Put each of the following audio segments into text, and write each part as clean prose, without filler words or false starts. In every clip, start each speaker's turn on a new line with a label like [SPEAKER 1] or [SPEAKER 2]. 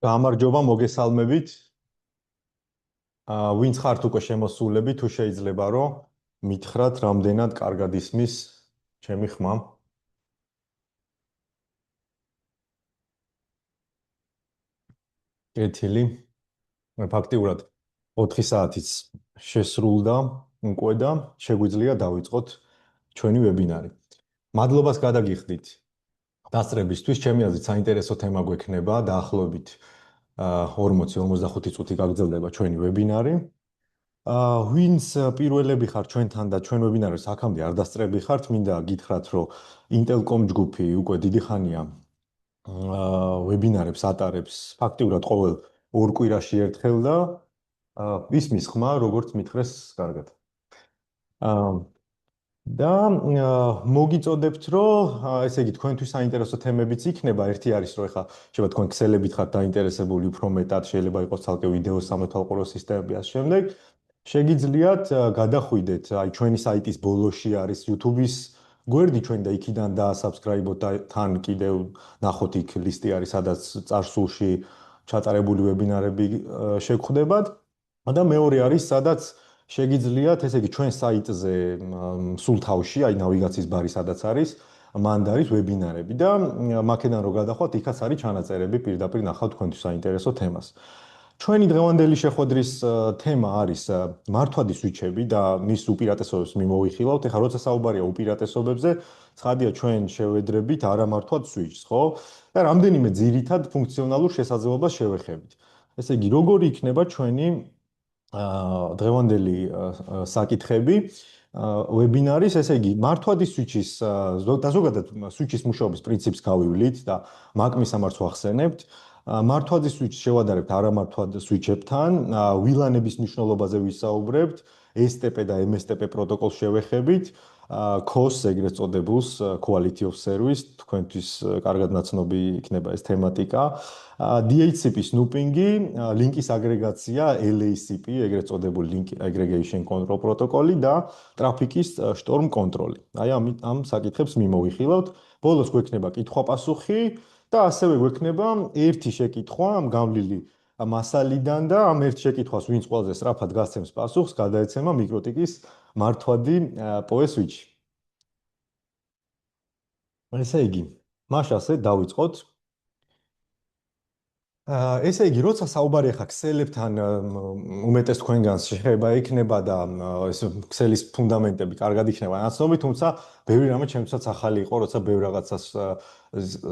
[SPEAKER 1] გამარჯობა, მოგესალმებით. ვინც ხართ უკვე შემოსულები, თუ შეიძლება რომ მითხრათ, რამდენად კარგად ისმის ჩემი ხმა. კეთილი. ფაქტიურად 4 საათიც შესრულდა უკვე და შეგვიძლია დავიწყოთ ჩვენი ვებინარი. მადლობას გადაგიხდით დასწრებისთვის, ჩემი აზრით საინტერესო თემა გვექნება დაახლოებით 40-55 წუთი გაგრძელდება ჩვენი ვებინარი. ვინც პირველები ხართ ჩვენთან და ჩვენ ვებინარებს აქამდე არ დასწრები ხართ, მინდა გითხრათ, რომ Intelcom ჯგუფი უკვე დიდი ხანია ვებინარებს ატარებს ფაქტიურად ყოველ ორ კვირაში ერთხელ და ისმის ხმა, როგორც მითხრეს კარგად. და მოგიწოდებთ, რომ ესე იგი თქვენთვის საინტერესო თემებიც იქნება. ერთი არის, რომ ეხლა შეიძლება თქვენ ქსელებით ხართ დაინტერესებული უფრო მეტად, შეიძლება იყოს ცალკე ვიდეო სამეთვალყურო სისტემები ამ შემდეგ. შეგიძლიათ გადახვიდეთ, აი ჩვენი საიტის ბოლოში არის YouTube-ის გვერდი ჩვენ და იქიდან დაასაბსკრაიბოთ და თან კიდევ ნახოთ იქ ლისტი არის, სადაც წარსულში ჩატარებული ვებინარები შეგხვდებათ. და მეორე არის, სადაც შეგიძლიათ, ესე იგი ჩვენ საიტზე სულ თავში, აი ნავიგაციის ბარი სადაც არის, მანდ არის ვებინარები და მაქედან რო გადახვათ, იქაც არის ჩანაწერები, პირდაპირ ნახავთ თქვენთვის საინტერესო თემას. ჩვენი დღევანდელი შეხვედრის თემა არის მართვადი სვიჩები და მის უპირატესობებს მიმოვიხილავთ. ეხლა როცა საუბარია უპირატესობებზე, ცხადია ჩვენ შევედრებით არამართვად სვიჩს, ხო? და რამდენიმე ძირითად ფუნქციონალურ შესაძლებლობას შევეხებით. ესე იგი, როგორი იქნება ჩვენი დღევანდელი საკითხები ვებინარის, ესე იგი, მართვადი სვიჩის და ზოგადად სვიჩის მუშაობის პრინციპს გავივლით და მაკ მისამართს ვახსენებთ. მართვადი სვიჩს შევადარებთ არამართვად სვიჩებთან, ვილანების მნიშვნელობაზე ვისაუბრებთ, STP და MSTP პროტოკოლს შევეხებით, COS ეგრეთ წოდებულს, Quality of Service, თქვენთვის კარგად ნაცნობი იქნება ეს თემატიკა, DHCP snooping-ი, ლინკის აგრეგაცია, LACP, ეგრეთ წოდებული Link Aggregation Control პროტოკოლი და ტრაფიკის შტორმ კონტროლი. აი ამ საკითხებს მიმოვიხილავთ. ბოლოს გვექნება კითხვა-პასუხი და ასევე გვექნება ერთი შეკითხვა ამ გავლილი მასალიდან და ამ ერთ შეკითხვას ვინც ყველაზე სწრაფად გასცემს პასუხს, გადაეცემა მიკროტიკის მართვადი POE სვიჩი. ესე იგი, მაშ ასე დავიწყოთ. ესე იგი, როცა საუბარი ახლა ქსელებთან უმეტეს თქვენგანს შეხება იქნება და ეს ქსელის ფუნდამენტები კარგად იქნება ნაცნობი, თუმცა ბევრი რამე ჩემთვისაც ახალი იყო, როცა ბევრ რაღაცას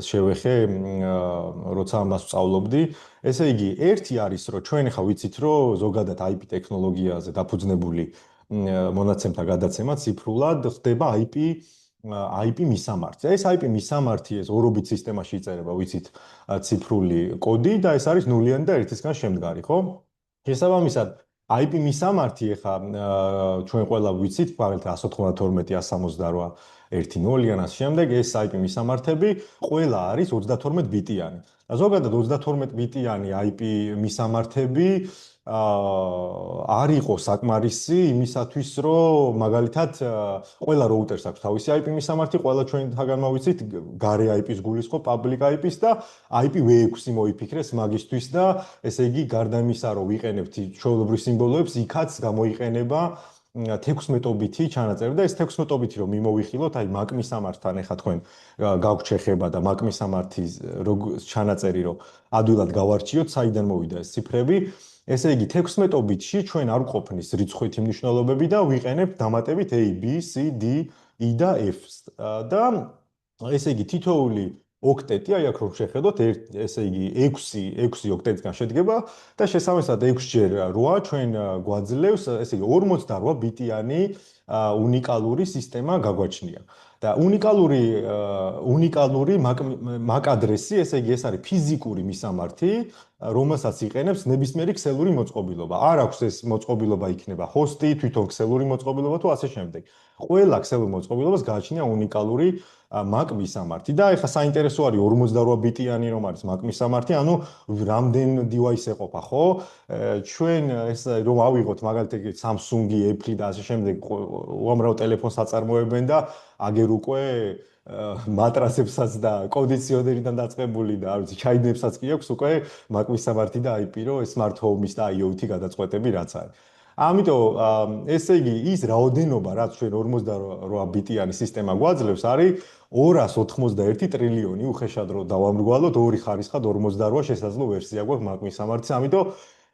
[SPEAKER 1] შევეხე, როცა ამას ვსწავლობდი. ესე იგი, ერთი არის, რომ ჩვენ ახლა ვიცით, რომ ზოგადად IP ტექნოლოგიაზე დაფუძნებული მონაცემთა გადაცემა ციფრულად ხდება IP მისამართი. ეს IP მისამართი ეს ორობით სისტემაში იწერება, ვიცით, ციფრული კოდი და ეს არის ნულიანი და ერთისგან შემდგარი, ხო? შესაბამისად, IP მისამართი ეხა ჩვენ ყველა ვიცით, მაგალითად 192, 168, 1.0-იან ამ შემდეგ ეს IP მისამართები ყველა არის 32 ბიტიანი. და ზოგადად 32 ბიტიანი IP მისამართები არ იყო საკმარისი იმისათვის, რომ მაგალითად ყველა რაუტერს აქვს თავისი IP მისამართი, ყველა ჩვენთაგან მოვიცით გარე IP-ს გულისხმობ public IP-ს და IPv6 მოიფიქრეს მაგისთვის და ესე იგი გარდა იმისა, რომ ვიყენებთ ჩვეულებრივ სიმბოლოებს, იქაც გამოიყენება 16-ობითი ჩანაწერი და ეს 16-ობითი რომ მიმოვიხილოთ, აი მაკ მისამართთან ეხა თქვენ გაგვთ შეხება და მაკ მისამართის ჩანაწერი რომ ადვილად გავარჩიოთ, საიდან მოვიდა ეს ციფრები. ესე იგი 16-ობიტში ჩვენ არ გვყოფნის რიცხვითი მნიშვნელობები და ვიყენებთ დამატებით A, B, C, D, E და F. და ესე იგი თითოეული ოქტეტი, აი აქ რომ შეხედოთ, ესე იგი 6 ოქტეტისგან შედგება და შესაბამისად 6-ჯერ 8 ჩვენ გვაძლევს, ესე იგი 48 ბიტიანი უნიკალური სისტემა გაგვაჩნია. და უნიკალური MAC ადრესი, ესე იგი ეს არის ფიზიკური მისამართი, რომელსაც იყენებს ნებისმიერი ქსელური მოწყობილობა. არ აქვს ეს მოწყობილობა იქნება ჰოსტი, თვითონ ქსელური მოწყობილობა თუ ასე შემდეგ. ყველა ქსელურ მოწყობილობას გააჩნია უნიკალური MAC მისამართი და ეხლა საინტერესო არის 48 ბიტიანი რომ არის MAC მისამართი, ანუ რამდენ device ეყოფა, ხო? ჩვენ ეს რომ ავიღოთ მაგალითად Samsung-ი, Apple-ი და ასე შემდეგ უამრავ ტელეფონს აწარმოებენ და აგერ უკვე მატრასებსაც და კონდიციონერიდან დაწყებული და არ ვიცი, ჩაიდნებსაც კი აქვს უკვე მაკვის სამართი და IP-რო smart home-ის და IoT გადაწყვეტები რაც არის. ამიტომ ესე იგი ის რაოდენობა რაც ჩვენ 48 ბიტიანი სისტემა გვაძლევს არის 291 ტრილიონი უხეშად რო დავამრგვალოთ ორი ხარისხად 48 შესაძლო ვერსია გვაქვს მაკვის სამართლის. ამიტომ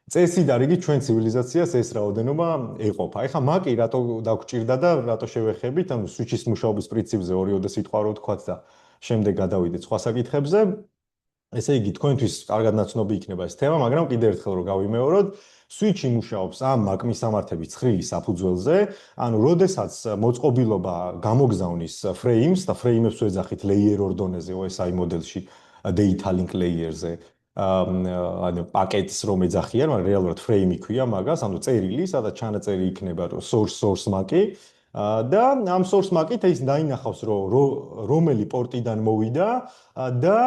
[SPEAKER 1] წესი და რიგი ჩვენ ცივილიზაციას ეს რაოდენობა ეყოფა. ეხლა მაკი რატო დაგჭირდა და რატო შევეხებით? ანუ სუიჩის მუშაობის პრინციპზე ორიოდე სიტყვა რო თქვათ და შემდეგ გადავიდეთ სხვა საკითხებზე. ესე იგი თქვენთვის კარგად ნაცნობი იქნება ეს თემა, მაგრამ კიდევ ერთხელ რო გავიმეოროთ, სუიჩი მუშაობს ამ მაკმის სამართების ცხრილი საფუძველზე, ანუ როდესაც მოწყობილობა გამოგზავნის ფრეიმს და ფრეიმებს ვეძახით layer-ორ დონეზე OSI მოდელში data link layer-ზე, ანუ პაკეტს რომ ეძახიან, მაგრამ რეალურად ფრეიმი ქვია მაგას, ანუ წერილი, სადაც ჩანაწერი იქნება source maki და ამ source maki-ით ის დაინახავს რომელი პორტიდან მოვიდა და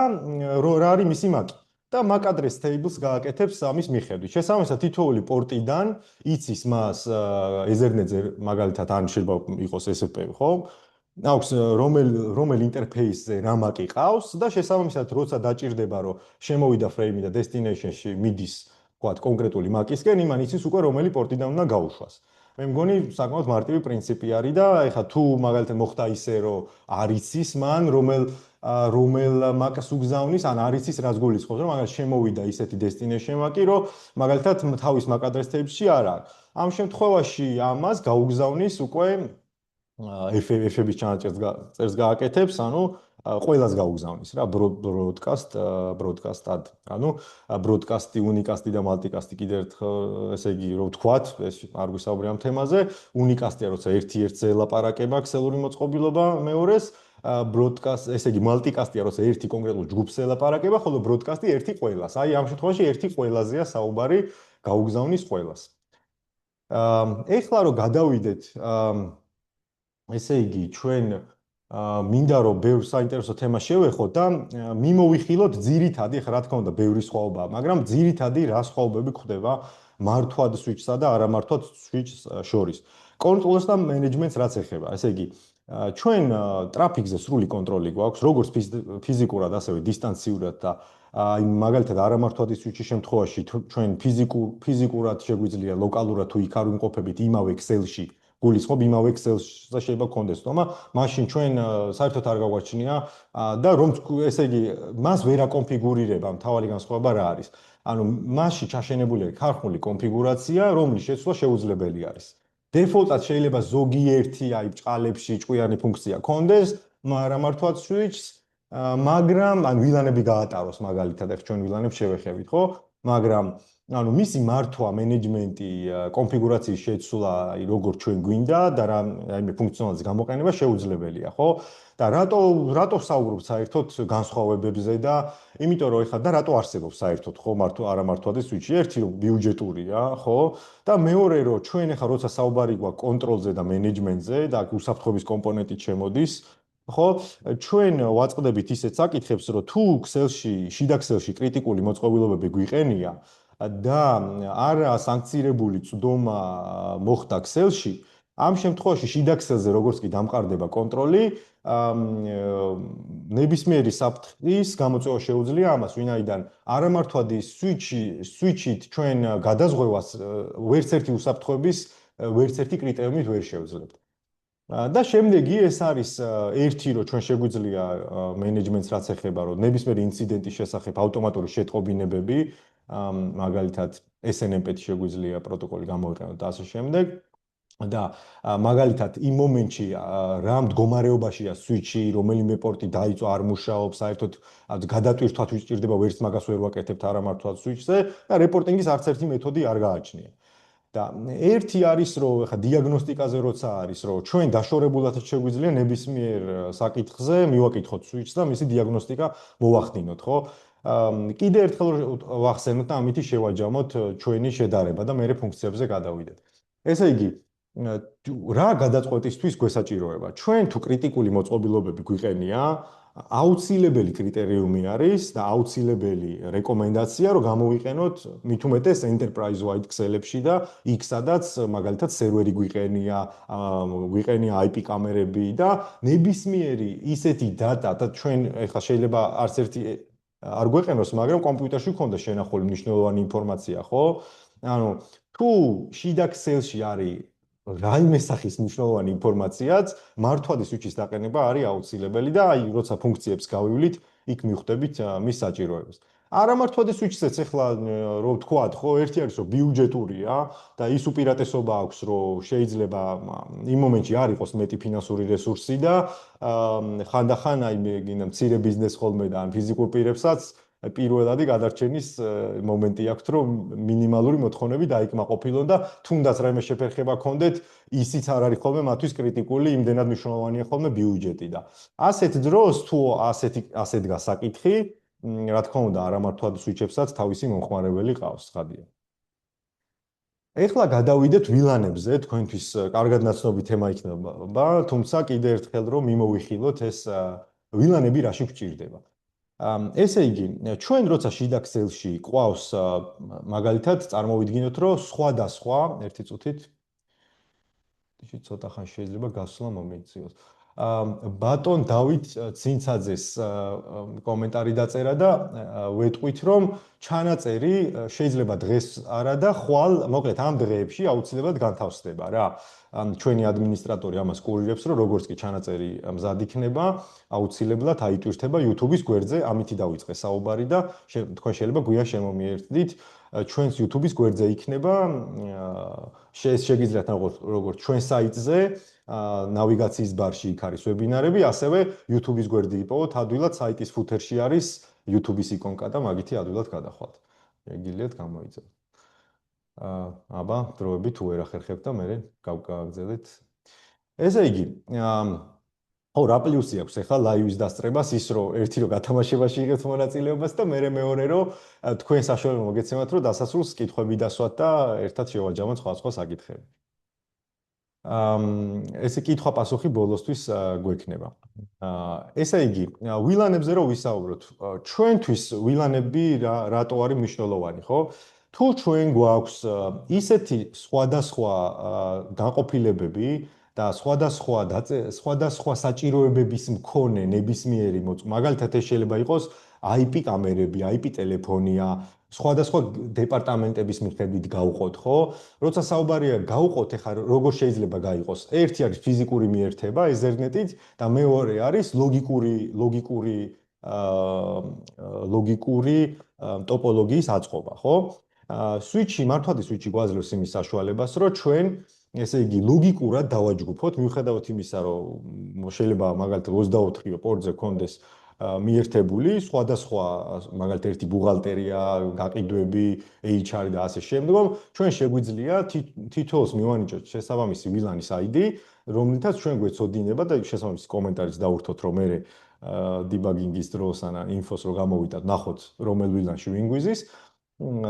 [SPEAKER 1] რა არის მისი maki. და MAC address tables გააკეთებს ამის მიხედვით. შესაბამისად თითოეული პორტიდან იცის მას ეზერნეტზე მაგალითად არ შეიძლება იყოს SFP, ხო? აქვს რომელ ინტერფეისზე რა MAC ყავს და შესაბამისად როცა დაჭირდება რომ შემოვიდა ფრეიმი და destination-ში მიდის, ვთქვათ, კონკრეტული MAC-ისკენ, იმან იცის უკვე რომელი პორტიდან უნდა გაუშვას. მე მგონი საკმაოდ მარტივი პრინციპი არის და ეხლა თუ მაგალითად მოხდა ისე რომ არ იცის მან რომელ MAC-ს უგზავნის, ან არ იცის რაც გულისხმობს, რომ მაგალითად შემოვიდა ისეთი destination MAC-ი, რომ მაგალითად თავის MAC address table-ში არ არის. ამ შემთხვევაში ამას გაუგზავნის უკვე FF-ის ჩანაწერს გააკეთებს, ანუ ყველას გაუგზავნის რა broadcast ad. ანუ broadcast-ი, unicast-ი და multicast-ი კიდევ ერთხელ ესე იგი რომ ვთქვათ, ეს არ გვისაუბრე ამ თემაზე, unicast-ია როცა ერთ-ერთზე ელაპარაკება ქსელური მოწყობილობა მეორეს, broadcast, ესე იგი multicast-ია როცა ერთი კონკრეტულ ჯგუფს ელაპარაკება, ხოლო broadcast-ი ერთი ყველას. აი ამ შემთხვევაში ერთი ყველაზეა საუბარი, გაუგზავნის ყველას. ეხლა რომ გადავიდეთ ესე იგი ჩვენ მინდა რომ ბევრ საინტერესო თემა შევეხოთ და მიმოვიხილოთ ძირითადი, ხა რა თქმა უნდა ბევრი სხვაობაა, მაგრამ ძირითადი რა სხვაობები გვხდება მართვად switch-სა და არამართვად switch-ს შორის. კონტროლს და მენეჯმენტს რაც ეხება, ესე იგი ჩვენ ტრაფიკზე სრული კონტროლი გვაქვს, როგორც ფიზიკურად, ასევე დისტანციურად და აი მაგალითად არამართვადი switch-ის შემთხვევაში ჩვენ ფიზიკურად შეგვიძლია ლოკალურად თუ იქ არ ვიმყოფებით იმავე ქსელში გულისხმობ იმავე ქსელსა შეიძლება გქონდეს თომა, მაშინ ჩვენ საერთოდ არ გაგვაჩნია და რომ ესე იგი მას ვერ აკონფიგურირება, მთავარი განსხვავება რა არის? ანუ მასში ჩაშენებულია ქარხნული კონფიგურაცია, რომლის შეცვლა შეუძლებელი არის. დეფოლტად შეიძლება ზოგიერთი აი ბჭყალებში ჭკვიანი ფუნქცია გქონდეს, არამართვად switch-ს, მაგრამ ან ვილანები გაატაროს მაგალითად, ახ ჩვენ ვილანებს შევეხებით, ხო? მაგრამ ანუ მისი მართვა, მენეჯმენტი, კონფიგურაციის შეცვლა, აი როგორ ჩვენ გვინდა და რა აი მე ფუნქციონალიზმის გამოყენება შეუძლებელია, ხო? და რატო საუბრობთ საერთოდ განსხვავებებზე და იმიტომ რომ ეხლა და რატო არსებობს საერთოდ ხო არამართვადი switch-ი? ერთი რომ ბიუჯეტურია, ხო? და მეორე რომ ჩვენ ეხლა როცა საუბარი გვაქვს კონტროლზე და მენეჯმენტზე და უსაფრთხოების კომპონენტით შემოდის, ხო? ჩვენ ვაწყდებით ისეთ საკითხებს, რომ თუ ქსელში, შიდა ქსელში კრიტიკული მოწყობილობები გვიყენია და არა სანქცირებული წვდომა მოხდა ქსელში, ამ შემთხვევაში შიდა ქსელზე როგორც კი დამყარდება კონტროლი, ნებისმიერი საფრთხის გამოწვევა შეუძლია ამას, ვინაიდან არამართვადი switch-ით ჩვენ გადაზღვევას ვერც ერთი უსაფრთხოების ვერც ერთი კრიტერიუმით ვერ შევძლებთ. და შემდეგი ეს არის ერთი რომ ჩვენ შეგვიძლია მენეჯმენტს რაც ეხება რომ ნებისმიერი ინციდენტის შესახებ ავტომატური შეტყობინებები მაგალითად SNMP-ით შეგვიძლია პროტოკოლი გამოვიყენოთ და ასე შემდეგ და მაგალითად იმ მომენტში რა მდგომარეობაშია switch-ი, რომელიმე პორტი დაიწვა, არ მუშაობს, საერთოდ გადატვირთვათ ვისჭირდება, ვერც მაგას ვერ ვაკეთებთ არამართვად switch-ზე და რეპორტინგის არც ერთი მეთოდი არ გააჩნია. და ერთი არის რომ ხა დიაგნოსტიკაზე როცა არის რომ ჩვენ დაშორებულად შეგვიძლია ნებისმიერ საკითხზე მივაკითხოთ switch-ს და მისი დიაგნოსტიკა მოვახდინოთ, ხო? კიდე ერთხელ ვახსენოთ და ამითი შევაჯამოთ ჩვენი შედარება და მეორე ფუნქციებზე გადავიდეთ. ესე იგი, რა გადაწყვეტისთვის გვესაჭიროება? ჩვენ თუ კრიტიკული მოწყობილობები გვიყენია, აუცილებელი კრიტერიუმი არის და აუცილებელი რეკომენდაცია, რომ გამოვიყენოთ მით უმეტეს enterprise wide ქსელებში და იქ სადაც მაგალითად სერვერი გვიყენია IP კამერები და ნებისმიერი ისეთი data და ჩვენ ეხლა შეიძლება არც ერთი არ გვეყენოს, მაგრამ კომპიუტერში გქონდა შენახული მნიშვნელოვანი ინფორმაცია, ხო? ანუ თუ შიდა ქსელში არის რაიმე სახის მნიშვნელოვანი ინფორმაციაც მართვადის სვიჩის დაყენება არის აუცილებელი და აი როცა ფუნქციებს გავივლით, იქ მივხვდებით მის საჭიროებას. არამართვადის სვიჩზეც ახლა რომ ვთქვათ, ხო, ერთი არის რომ ბიუჯეტურია და ის უპირატესობა აქვს, რომ შეიძლება იმ მომენტში არ იყოს მეტი ფინანსური რესურსი და ხანდახან აი გინდა მცირე ბიზნეს ხოლმე და ან ფიზიკურ პირებსაც პირველადი გადარჩენის მომენტი აქვს, რომ მინიმალური მოთხოვნები დაიკმაყოფილონ და თუნდაც რაიმე შეფერხება ქონდეთ, ისიც არ არის ხოლმე მათთვის კრიტიკული, იმდენად მნიშვნელოვანია ხოლმე ბიუჯეტი და ასეთ დროს თუ ასეთ გასაკითხი, რა თქმა უნდა, არამართვად სვიჩებსაც თავისი მომხმარებელი ყავს, ხადია. ეხლა გადავიდეთ ვილანებზე, თქვენთვის კარგად ნაცნობი თემა იქნება, თუმცა კიდე ერთხელ რომ მიმოვიხილოთ ეს ვილანები რაში გვჭირდება. ესე იგი, ჩვენ როცა შიდა ქსელში ყავს მაგალითად წარმოვიდგინოთ, რომ სხვადასხვა, ერთი წუთით ცოტა ხან შეიძლება გასვლა მომეციოს. ბატონ დავით ცინცაძეს კომენტარი დაწერა და ვეტყვით, რომ ჩანაწერი შეიძლება დღეს არა და ხვალ, მოკლედ ამ დღეებში აუცილებლად განთავსდება რა. ჩვენი ადმინისტრატორი ამას კურირებს, რომ როგორც კი ჩანაწერი მზად იქნება, აუცილებლად აიტვირთება YouTube-ის გვერდზე, ამითი დავიწყე საუბარი და თქვენ შეიძლება გვიან შემომიერთდით ჩვენს YouTube-ის გვერდზე იქნება შეგიძლიათ როგორც ჩვენ საიტზე ნავიგაციის ბარში იქ არის ვებინარები, ასევე YouTube-ის გვერდი იპოვოთ ადვილად საიტის ფუთერში არის YouTube-ის იკონკა და მაგითი ადვილად გადახვალთ. შეგიძლიათ გამოიძებოთ. აბა, დროებით თუ ვერ ახერხებთ და მე გავგაგრძელეთ. ესე იგი, ხო, რა პლუსი აქვს ახლა ლაივის დასწრებას ის რომ ერთი რომ გათამაშებაში იღებთ მონაწილეობას და მე მეორე რომ თქვენ საშუალება მოგეცემათ რომ დასასრულს კითხვები დასვათ და ერთად შევაჯამოთ სხვა საკითხები. ესე კითხვა-პასუხი ბოლოსთვის გვექნება. ესე იგი, ვილანებზე რომ ვისაუბროთ, ჩვენთვის ვილანები რატო არის მნიშვნელოვანი, ხო? თუ ჩვენ გვაქვს ისეთი სხვადასხვა განყოფილებები და სხვადასხვა საჭიროებების მქონე ნებისმიერი მაგალითად ეს შეიძლება იყოს IP კამერები, IP ტელეფონია, სხვადასხვა დეპარტამენტების მიხედვით გავყოთ, ხო? როცა საუბარია გავყოთ, ეხლა როგორ შეიძლება გაიყოს? ერთი არის ფიზიკური მიერთება ეზერნეტით და მეორე არის ლოგიკური ტოპოლოგიის აწყობა, ხო? სვიჩი, მართვადი სვიჩი გვაძლევს იმის საშუალებას, რომ ჩვენ ესე იგი ლოგიკურად დავაჯგუფოთ, მიუხედავად იმისა, რომ შეიძლება მაგალითად 24 პორტზე კონდეს მიერთებული, სხვადასხვა მაგალითად ერთი ბუღალტერია, გაყიდვები, HR და ასე შემდგომ, ჩვენ შეგვიძლია თითოეულს მივანიჭოთ შესაბამისი ვილანის ID, რომლითაც ჩვენ გვეცოდინება და შესაბამისი კომენტარიც დავურთოთ, რომ მე დებაგინგის დროს ან ინფოს რო გამოვიდათ, ნახოთ რომელ ვილანში ვინ გვიზის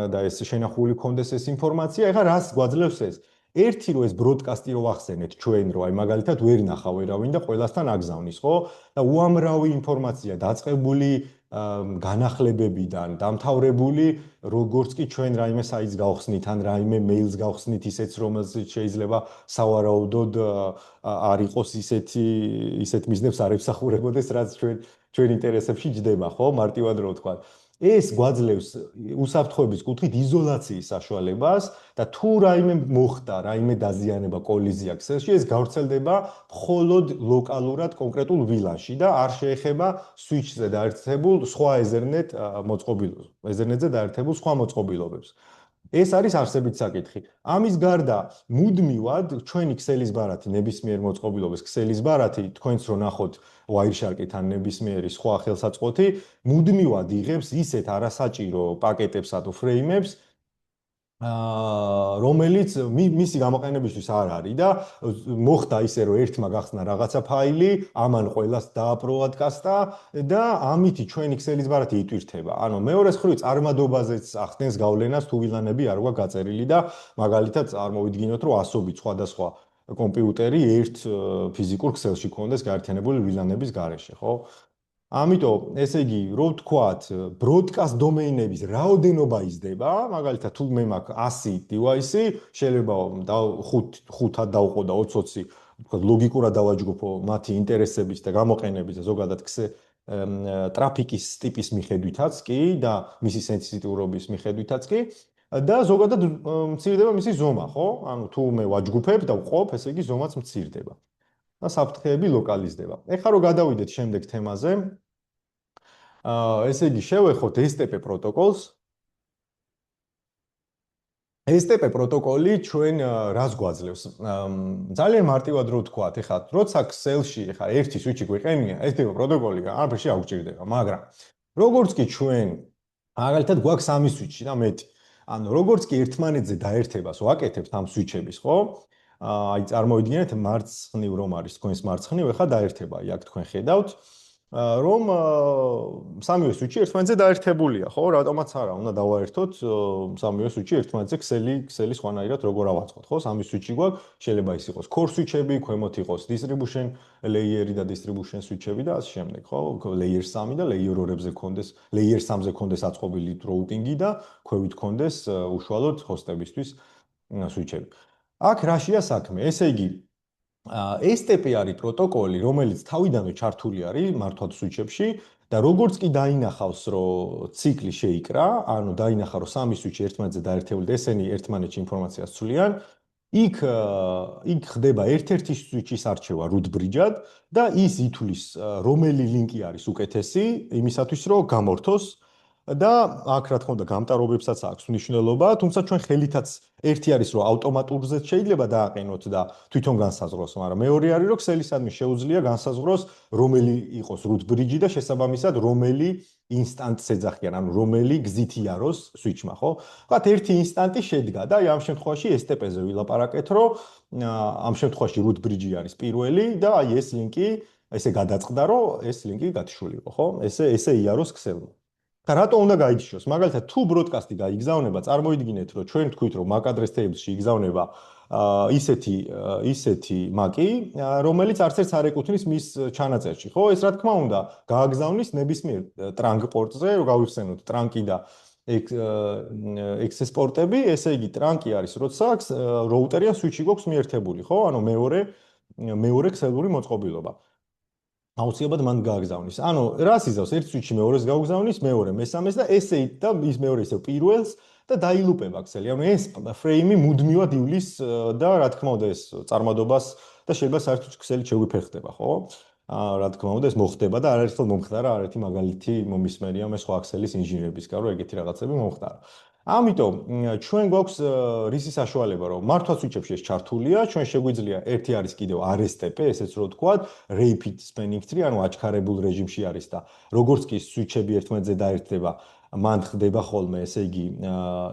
[SPEAKER 1] და ეს შენახული კონდეს ეს ინფორმაცია. ეხლა რას გვაძლევს ეს? ერთი რომ ეს ბროდკასტი რო ვახსენეთ ჩვენ რო აი მაგალითად ვერ ნახავ ვერავინ და ყველასთან აგზავნის, ხო? და უამრავი ინფორმაცია დაწყებული განახლებებიდან დამთავრებული, როგორც კი ჩვენ რაიმე საიტს გავხსნით ან რაიმე მეილს გავხსნით ისეთ რომელზეც შეიძლება სავარაუდოდ არ იყოს ისეთ მიზნებს არ ემსახურებოდეს, რაც ჩვენ ინტერესებში ჯდება, ხო? მარტივად რო ვთქვა. ეს გვაძლევს უსაფრთხოების კუთხით იზოლაციის საშუალებას და თუ რაიმე მოხდა, რაიმე დაზიანება, კოლიზია ქსელში, ეს გავრცელდება მხოლოდ ლოკალურად კონკრეტულ ვილანში და არ შეეხება სვიჩზე დაერთებულ სხვა ეზერნეტზე დაერთებულ სხვა მოწყობილობებს. ეს არის არსებით საკითხი. ამის გარდა, მუდმივად ჩვენი ქსელის ბარათი, ნებისმიერ მოწყობილობის ქსელის ბარათი, თქვენც რო ნახოთ Wireshark-ით ან ნებისმიერი სხვა ხელსაწყოთი, მუდმივად იღებს ისეთ არასაჭირო პაკეტებსა თუ ფრეიმებს, რომელიც მისი გამოყენებისთვის არ არის და მოხდა ისე რომ ერთმა გახსნა რაღაცა ფაილი, ამან ყველას დააპროადკასტა და ამითი ჩვენი ქსელის ბარათი იტვირთება. ანუ მეორე მხრივ წარმადობაზეც ახდენს გავლენას თუ ვილანები არ გვაქვს გაწერილი და მაგალითად წარმოვიდგინოთ რომ ასობით სხვადასხვა კომპიუტერი ერთ ფიზიკურ ქსელში კონდეს გაერთიანებული ვილანების გარეშე, ხო? ამიტომ ესე იგი, რო ვთქვათ, broadcast domain-ების რაოდენობა იზრდება, მაგალითად, თუ მე მაქვს 100 device-ი, შეიძლება 5-5-ად დავყო და 20-20, ვთქვათ, ლოგიკურად დავაჯგუფო მათი ინტერესების და გამოყენების და ზოგადად ტრაფიკის ტიპის მიხედვითაც კი და მისი სენსიტიურობის მიხედვითაც კი და ზოგადად მცირდება მისი ზომა, ხო? ანუ თუ მე ვაჯგუფებ და ვყოფ, ესე იგი ზომაც მცირდება. და საფრთხეები ლოკალიზდება. ეხლა რო გადავიდეთ შემდეგ თემაზე, ესე იგი შევეხოთ STP პროტოკოლს. STP პროტოკოლი ჩვენ რას გვაძლევს? ძალიან მარტივად რო ვთქვათ, ეხლა როცა ქსელში ეხლა ერთი სვიჩი გვიყენია, STP პროტოკოლი არაფერში არ გვჭირდება, მაგრამ როგორც კი ჩვენ მაგალითად გვაქვს 3 სვიჩი და მეტი. ანუ როგორც კი ერთმანეთზე დაერთებას ვაკეთებთ ამ სვიჩების, ხო? აი წარმოვიდგინეთ მარცხნივ რომ არის თქვენს მარცხნივ, ეხლა დაერთება, აქ თქვენ ხედავთ, რომ სამივე სვიჩი ერთმანეთზე დაერთებულია, ხო? რატომაც არა, უნდა დავაერთოთ სამივე სვიჩი ერთმანეთზე ქსელი სხვანაირად როგორ ავაწყოთ, ხო? სამი სვიჩი გვაქვს, შეიძლება ის იყოს core სვიჩები, ქვემოთ იყოს distribution layer-ი და distribution სვიჩები და ასე შემდეგ, ხო? layer 3 და layer 2-ებზე კონდეს, layer 3-ზე კონდეს აწყობილი routing-ი და ქვევით კონდეს უშუალოდ ჰოსტებისთვის სვიჩები. აქ რაშია საქმე? ესე იგი, STP არის პროტოკოლი, რომელიც თავიდანვე ჩართული არის მართვად სვიჩებში და როგორც კი დაინახავს, რომ ციკლი შეიკრა, ანუ დაინახა, რომ სამი სვიჩი ერთმანეთზე დაერთებული და ესენი ერთმანეთში ინფორმაციას ცვლიან, იქ ხდება ერთ-ერთი სვიჩის არჩევა root bridge-ად და ის ითვლის, რომელი ლინკი არის უკეთესი იმისათვის, რომ გამორთოს და აქ რა თქმა უნდა გამტარობებსაც აქვს მნიშვნელობა, თუმცა ჩვენ ხელითაც ერთი არის რომ ავტომატურზე შეიძლება დააყენოთ და თვითონ განსაზღვროს, მაგრამ მეორე არის რომ ქსელისადმი შეუძლია განსაზღვროს რომელი იყოს root bridge და შესაბამისად რომელი ინსტანტს ეძახიან, ანუ რომელი გზით იაროს სვიჩმა, ხო? ვთქვათ ერთი ინსტანტი შედგა და აი ამ შემთხვევაში STP-ზე ვილაპარაკეთ, რომ ამ შემთხვევაში root bridge არის პირველი და აი ეს ლინკი ესე გადაწყდა, რომ ეს ლინკი გათიშულიყო, ხო? ესე იაროს ქსელმა. და რატო უნდა გაიჩიოს? მაგალითად, თუ ბროდკასტი გაიგზავნება, წარმოიდგინეთ, რომ ჩვენ თქვით, რომ MAC address table-ში იგზავნება ისეთი MAC-ი, რომელიც არც ერთს არ ეკუთვნის მის ჩანაწერში, ხო? ეს რა თქმა უნდა, გააგზავნის ნებისმიერ trunk port-ზე, რომ გავიხსენოთ trunk-ი და access port-ები, ესე იგი trunk-ი არის, როცა routeri ან switch-ი გვაქვს მიერთებული, ხო? ანუ მეორე ქსელური მოწყობილობა. აუცილებლად მან გააგზავნის. ანუ რას იზავს? ერთ სვიჩი მეორეს გააგზავნის, მეორე მესამეს და ესე და ის მეორე ისევ პირველს და დაილუპება ქსელი. ანუ ეს ფრეიმი მუდმივად ივლის და რა თქმა უნდა ეს წარმადობას და შეიძლება საერთოდ ქსელი შეგვიფერხდება, ხო? რა თქმა უნდა ეს მოხდება და არაერთხელ მომხდარა, არაერთი მაგალითი მომისმენია მე სხვა ქსელის ინჟინერებისგან, რომ ეგეთი რაღაცები მომხდარა. ამიტომ ჩვენ გვაქვს რისი საშუალება, რომ მართვა სვიჩებში ეს ჩართულია, ჩვენ შეგვიძლია ერთი არის კიდევ RSTP, ესეც რო ვთქვათ, rapid spanning tree, ანუ აჩქარებულ რეჟიმში არის და როგორც კი სვიჩები ერთმანეთზე დაერთდება, მან ხდება ხოლმე, ესე იგი,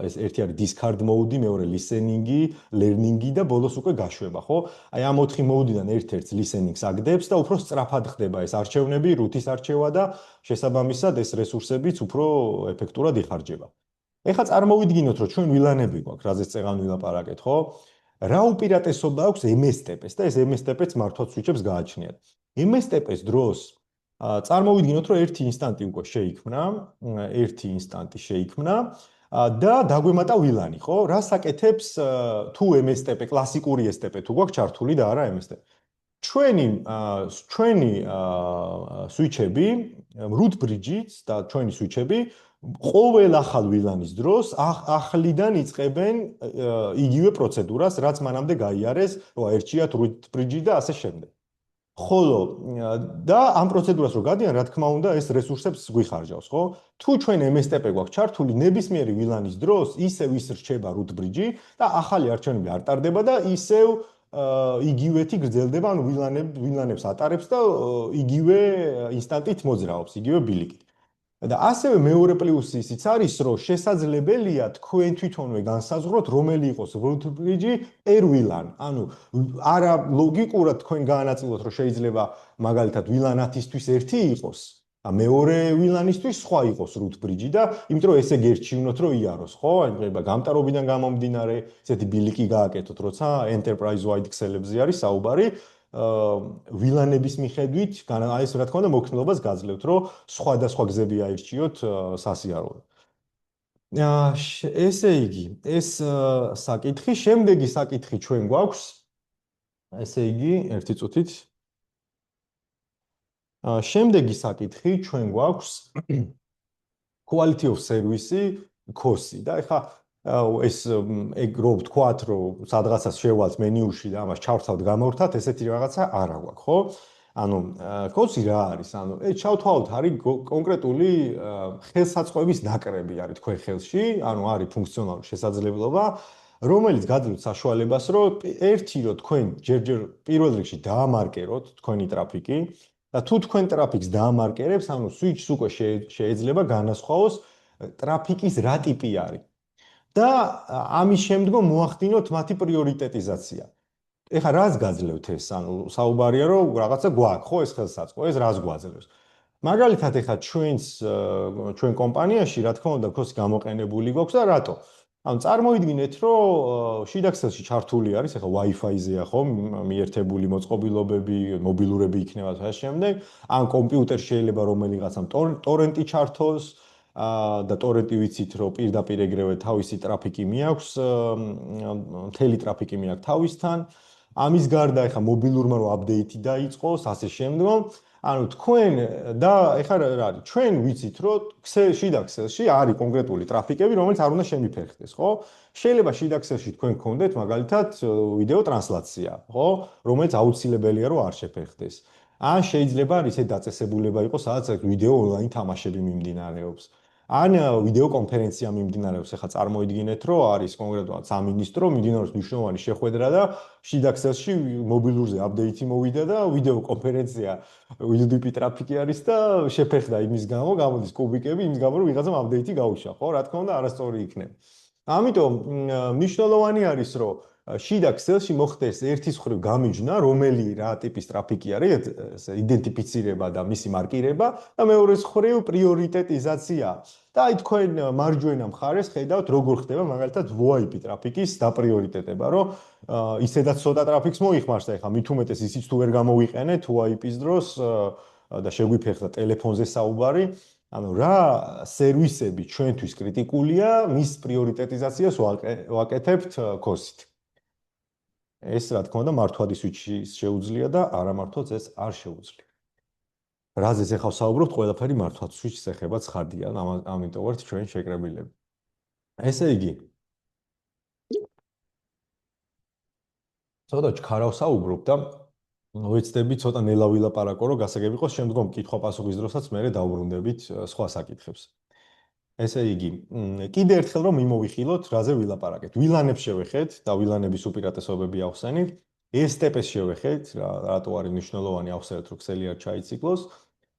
[SPEAKER 1] ეს ერთი არის discard mode-ი, მეორე listening-ი, learning-ი და ბოლოს უკვე გაშვება, ხო? აი ამ 4 mode-დან ერთ-ერთს listening-ს აგდებს და უფრო სწრაფად ხდება ეს არჩევნები, root-ის არჩევა და შესაბამისად ეს რესურსებიც უფრო ეფექტურად იხარჯება. ეხლა წარმოვიდგინოთ, რომ ჩვენ ვილანები გვაქვს, რაზეც წეგან ვილაპარაკეთ, ხო? რა უპირატესობა აქვს MSTP-ს და ეს MSTP-ც მართვად სვიჩებს გააჩნიათ. MSTP-ს დროს წარმოვიდგინოთ, რომ ერთი ინსტანტი უკვე შეიქმნა და დაგვემატა ვილანი, ხო? რას აკეთებს თუ MSTP, კლასიკური STP თუ გვაქვს ჩართული და არა MSTP? ჩვენი სვიჩები, root bridge-იც და ჩვენი სვიჩები ყოველ ახალ ვილანის დროს ახლიდან იწყებენ იგივე პროცედურას, რაც მანამდე გაიარეს, რომ აერჩიათ root bridge და ასე შემდეგ. ხოლო და ამ პროცედურას რო გადიან, რა თქმა უნდა, ეს რესურსებს გვიხარჯავს, ხო? თუ ჩვენ MSTP გვაქვს ჩართული ნებისმიერი ვილანის დროს, ისევ ის რჩება root bridge და ახალი არჩევნები არ ტარდება და ისევ იგივეთი გრძელდება, ანუ ვილანებს ატარებს და იგივე ინსტანტით მოძრაობს, იგივე ბილიკით. და ასევე მეორე პლუსი ისიც არის, რომ შესაძლებელია თქვენ თვითონვე განსაზღვროთ, რომელი იყოს root bridge per VLAN. ანუ არა ლოგიკურად თქვენ გაანაწილოთ, რომ შეიძლება მაგალითად VLAN-ათისთვის ერთი იყოს მეორე ვილანისთვის სხვა იყოს root bridge და იმიტომ რომ ესე გერჩივნოთ რომ იაროს, ხო? აი გამტარობიდან გამომდინარე, ესეთი ბილიკი გააკეთოთ, როცა enterprise wide ქსელებზე არის საუბარი, ვილანების მიხედვით, აი ეს რა თქმა უნდა მოქნილობას გაძლევთ, რომ სხვადასხვა გზები აირჩიოთ სასიარულო. ესე იგი, ეს საკითხი, შემდეგი საკითხი ჩვენ გვაქვს. ესე იგი, ერთი წუთით. შემდეგი საკითხი ჩვენ გვაქვს quality of service cost-ი და ეხლა ეს ეგ რო ვთქვათ, რომ სადღაცას შევალთ მენიუში და ამას ჩავთავთ, გამორთათ, ესეთი რაღაცა არ აქვს, ხო? ანუ cost-ი რა არის? ანუ ჩავთვალოთ, არის კონკრეტული ხელსაწყოების ნაკრები არის თქვენ ხელში, ანუ არის ფუნქციონალური შესაძლებლობა, რომელიც გაძლევთ საშუალებას, რომ ერთი რომ თქვენ ჯერჯერ პირველ რიგში დაამარკეროთ თქვენი ტრაფიკი და თუ თქვენ ტრაფიკს დაამარკერებს, ანუ switch-ს უკვე შეიძლება განასხვაოს ტრაფიკის რა ტიპი არის. და ამის შემდგომ მოახდინოთ მათი პრიორიტეტიზაცია. ეხლა რას გაძლევთ ეს? ანუ საუბარია რომ რაღაცა გვაქვს, ხო, ეს ხელსაწყო, ეს რას გვაძლევს? მაგალითად, ეხლა ჩვენ კომპანიაში, რა თქმა უნდა, ქოსი გამოყენებული გვაქვს და რატო? ანუ წარმოიდგინეთ, რომ შიდა ქსელში ჩართული არის, ეხლა Wi-Fi-ზეა, ხო, მიერთებული მოწყობილობები, მობილურები იქნება და შემდეგ, ან კომპიუტერში შეიძლება რომელიღაცამ ტორენტი ჩართოს და ტორენტი ვიცით, რომ პირდაპირ ეგრევე თავისი ტრაფიკი მიაქვს, მთელი ტრაფიკი მიაქვს თავისთან. ამის გარდა ეხლა მობილურმა რო აპდეიტი დაიწყოს, ასე შემდგომ, ანუ თქვენ და ეხლა რა არის? ჩვენ ვიცით, რომ შიდა ქსელში არის კონკრეტული ტრაფიკები, რომელიც არ უნდა შემიფერხდეს, ხო? შეიძლება შიდა ქსელში თქვენ გქონდეთ მაგალითად ვიდეო ტრანსლაცია, ხო? რომელიც აუცილებელია რომ არ შეფერხდეს. ან შეიძლება ისე დაწესებულება იყოს, სადაც ვიდეო ონლაინ თამაშები მიმდინარეობს. ან ვიდეო კონფერენცია მიმდინარეობს, ეხლა წარმოიდგინეთ, რომ არის კონკრეტულად სამინისტრო, მიმდინარეობს მნიშვნელოვანი შეხვედრა და შიდა ქსელში მობილურზე აპდეიტი მოვიდა და ვიდეო კონფერენცია UDP ტრაფიკი არის და შეფერხდა იმის გამო, გამოდის კუბიკები, იმის გამო, რომ ვიღაცამ აპდეიტი გაუშვა, ხო? რა თქმა უნდა, არასწორი იქნება. ამიტომ მნიშვნელოვანი არის, რომ შიდა ქსელში მოხდეს ერთის მხრივ გამიჯნა, რომელი რა ტიპის ტრაფიკი არის, იდენტიფიცირება და მისი მარკირება და მეორეს მხრივ პრიორიტეტიზაცია. და აი თქვენ მარჯვენა მხარეს ხედავთ, როგორ ხდება მაგალითად VoIP ტრაფიკის დაპრიორიტეტება, რომ ისედაც ცოტა ტრაფიკს მოიხმარს და ეხლა მით უმეტეს ისიც თუ ვერ გამოვიყენეთ VoIP-ის დროს და შეგვიფერხდა ტელეფონზე საუბარი, ანუ რა სერვისები ჩვენთვის კრიტიკულია, მის პრიორიტეტიზაციას ვაკეთებთ COS-ით. ეს რა თქმა უნდა მართვადი switch-ის შეუძლია და არა მართვაც ეს არ შეუძლია. რაზეც ახლა ვსაუბრობთ, ყველაფერი მართვად switch-ს ეხება ცხადია, ამიტომ ვართ ჩვენ შეკრებილები. ესე იგი, ცოტა ჩქარავ საუბრობ და ვეცდები ცოტა ნელა ვილაპარაკო, რომ გასაგები იყოს შემდგომ კითხვა-პასუხის დროსაც მე დავბრუნდებით სხვა საკითხებს. ესე იგი, კიდე ერთხელ რომ მიმოვიხილოთ, რაზე ვილაპარაკეთ. ვილანებს შევეხეთ და ვილანების უპირატესობები ავხსენით. STP-ს შევეხეთ, რატო არის მნიშვნელოვანი ავხსენეთ, რომ ქსელი არ ჩაიციკლოს.